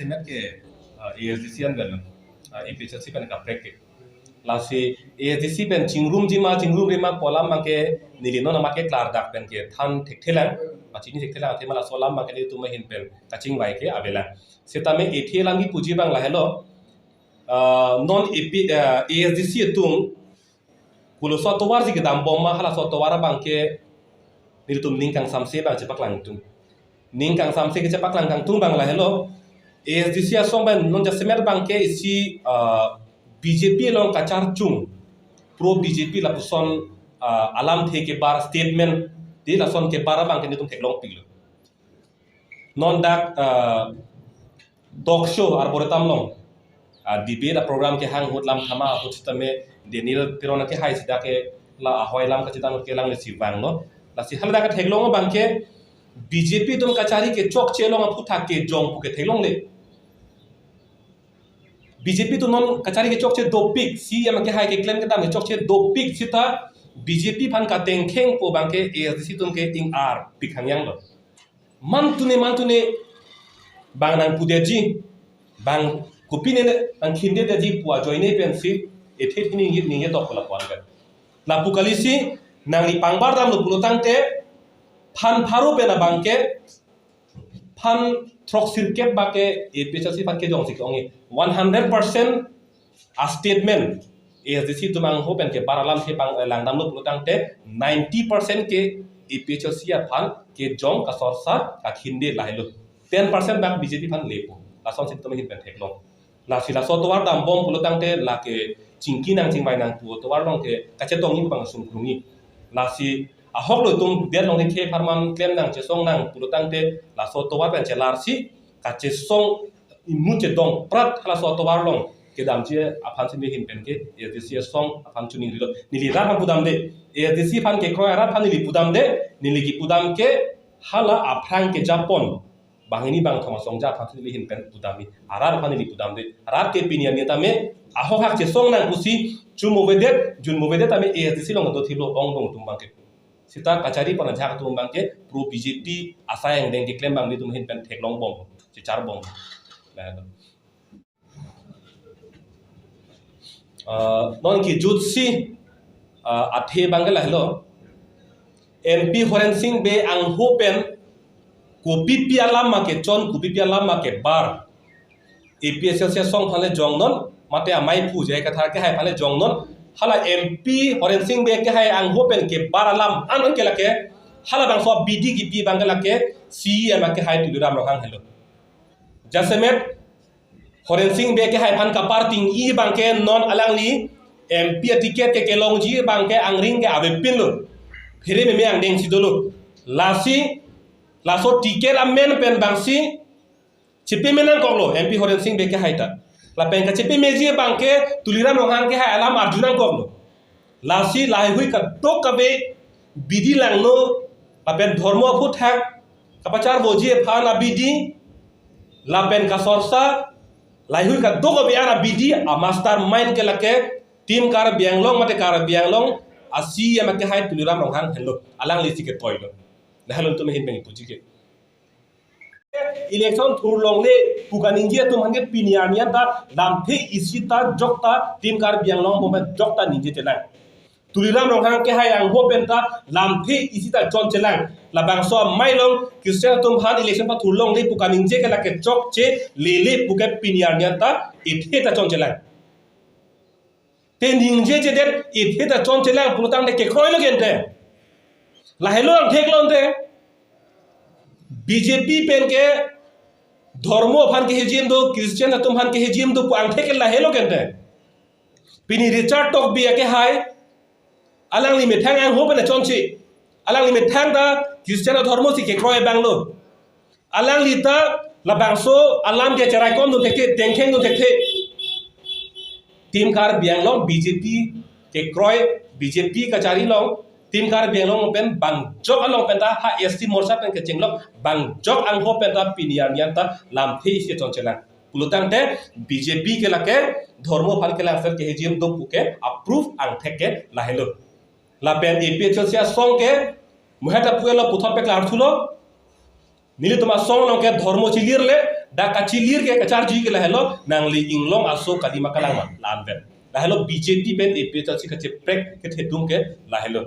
semet ke ASDC an gan APHC pen ka prek lasi ASDC pen chingrum jima polam make nilino na make klar dak pen ke than thekthelang machini thekthelang the mala solam make ni tuma hin pen kaching bai ke abela setame ATL angi puji bang la hello non ASDC tung kulo software ji gedam bomma hala software bangke niltum ningkang samse bang cepak langtung ningkang samse ke cepak langkang tung bang la hello ASDC asong ban non jasemer bangke isi BJP long kachar chung pro BJP la puson alam the ke bar statement di la son ke bara bangke nitum theklong pilo non dak talk show ar boretam long debate program ke hang hot lam thama hot tame denil pirona ke hai sida ke la ahoi lam ka chitan ke lang le si bang no la si halda ka theklong bangke BJP dum kachari ke chok chelong aphu thak ke jong pu ke theklong le BJP to non kachari ke chok che dopik si am ke hai ke claim ke dam ke chok che dopik sita BJP phan ka tengkheng po bangke ASDC tum ke ting ar pikhangyang lo mantune bang nang pudeji bang kupine ang khinde de ji puwa joine pensi ethe ni to kola pon ga la pukalisi nang ni pangbar dam lo pulotang te phan pharu pena bangke phan throk sirket bake APHC phan ke jong sik ongi 100% a statement ASDC tumang ho pen ke paralam ke bang langdam lo pulotang te 90% ke APHC phan ke jong ka sorsa ka khinde lahilo 10% bang BJP phan lepo la son sit tumahin pen theklong la sila so towar dam bom pulotang te la ke chingki nang chingbai nang pu towar long ke kache tongi bang sum krungi la si a hok lo tum der long ke farman claim nang che song nang pulotang te la so towar pen che lar si kache song imu che dong prat la so towar long ke dam che aphan sin hin pen ke ASDC song aphan chuni rilo nili ra phan pudam de ASDC phan ke kroya ra phan nili pudam de nili ki pudam ke hala aphrang ke japon bangini bang thoma songja phathili hin pen pudami arar phanili pudam de arar ke pinian ni tame aho hak che song nang pusi jun movedet ame ASDC long do thilo ong dong tum bangke sita kachari pana jhak tum bangke pro BJP asayang deng ke claim bang ni tum hin pen theklong bom che char bom non ki jutsi athe bangala hello MP Horen Singh be ang ho pen kopi pialam make chon kopi pialam make bar APHC song phale jongnon mate amai phu je ka thar ke hai phale jongnon hala MP Horen Singh be ke hai ang ho pen ke bar alam an ke lake hala bang so BD ki pi bang lake CM ke hai tuliram rohang hello jasemet Horen Singh be ke hai phan ka parting I bang ke non alang li MP ticket ke long ji bang ke angring ke ave pin lo phire me ang deng sidolo laso tiket amen pen bangsi chipe menan koglo MP Horen Singh beke haita la pen ka chipe meji bangke tuliram rohang ke hai alam arjuna koglo lasi lai hui ka to kabe bidi langno la pen dharma phut hak kapachar boji phan abidi la pen ka sorsa lai hui ka do kabe ara bidi a master mind ke lake team kar bianglong mate kar bianglong asi ya make hai tuliram rohang hello alang lisi ke toilo halon to mehin pengi puji ke election thur long le pukaning je tum hange piniania da lamthe isita jokta tim kar biang long bom jokta ninje telang tuliram rong hang ke hai ang ho penta lamthe isita chon chelang la bangso mailong christian tum han election pa thur long le pukaning je ke la ke chok che lele puke piniania ta ithe ta chon chelang te ningje je der ithe ta chon chelang pulutang de ke khoi lo gente la hello ang theklon te BJP pen ke धर्मो फान के हेजियम दो Christian तुम फान के हेजियम दो ang thekel la hello kente pini Richard tok bi ke hai alang li methang ang ho bana chonchi alang li methang da Christian धर्मो si ke kroy banglo alang li ta la bangso alam ke charai kon do theke tengkheng do theke team kar biang long BJP ke kroy BJP kachari long team kar biang long pen bang jok along pen ta ha ST morsa pen ke chenglok bang jok ang ho pen ta pinian yan ta lam the se chonchelang pulutang te BJP ke lake धर्मो फाल के लासर के हेजियम दो पुके approve ang theke la hello la pen APHC song ke muhata puelo puthor pe klar thulo nili tuma song long ke dhormo chilir le da ka chilir ke kachar ji ke lahelo nangli inglong aso kalima kalang lamben lahelo BJP ben e peta si ke prek ke thedung ke lahelo